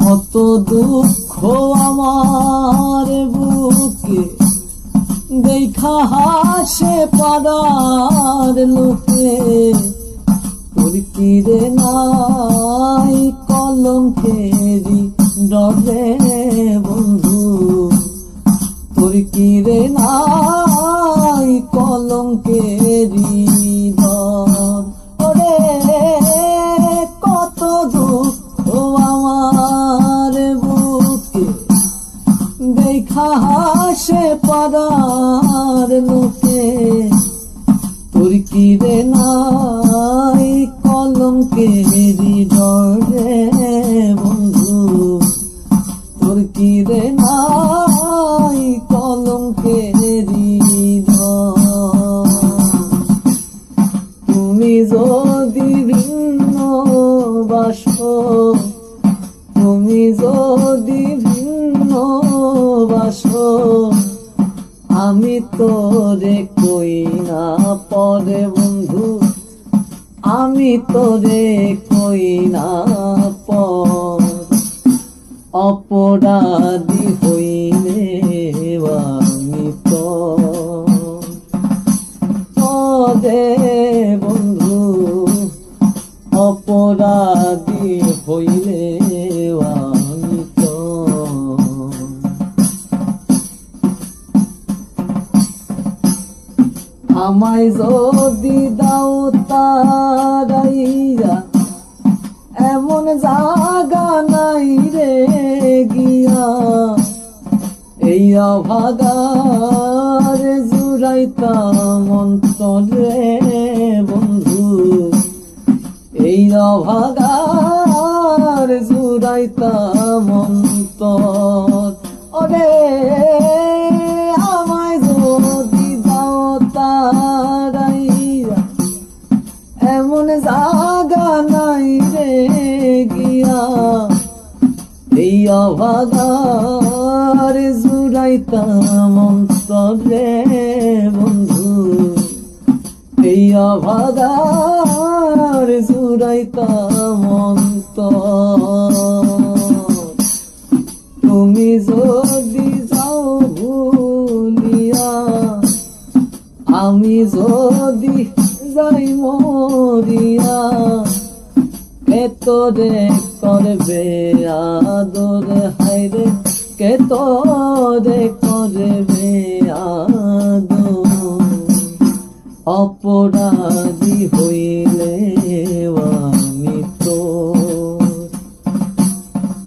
কত দুঃখ আমার বুকে দেখা হাসে পাড়ার লোকে, তোর কি রে নাই কলঙ্কেরি ডরে বন্ধু, তোর কি রে নাই কলঙ্কেরি ডর। ওরে কত দুঃখ আমার বুকে দেখা হাসে পাড়ার লোকে, তোর কি রে নাই কলঙ্কেরি ডরে বন্ধু, তোর কি রে নাই কলঙ্কেরি ডর। তুমি যদি ভিন্ন বাসো, তুমি যদি ভিন্ন বাসো, আমি তোরে কই না পরে বন্ধু, আমি তোরে কই না পর। অপরাধী হইলে আমি তোরে বন্ধু, অপরাধী হইলে আমি তো। আমায় যদি দাও তারাইয়া, এমন জাগা নাই রে গিয়া, এই অভাগার জুড়াইতাম অন্তরে বন্ধু, এই অভাগার জুড়াইতাম অন্তর। ওরে আমায় যদি দাও তারাইয়া, এমন জাগা নাই রে গিয়া, এই অভাগার জুড়াইতাম অন্তরে বন্ধু, এই অভাগার জুড়াইতাম অন্তর। তুমি যদি যাও ভুলিয়া, আমি যদি যাই মরিয়া, কে তোরে করবে আদর হায়রে, কে তোরে করবে আদর। অপরাধ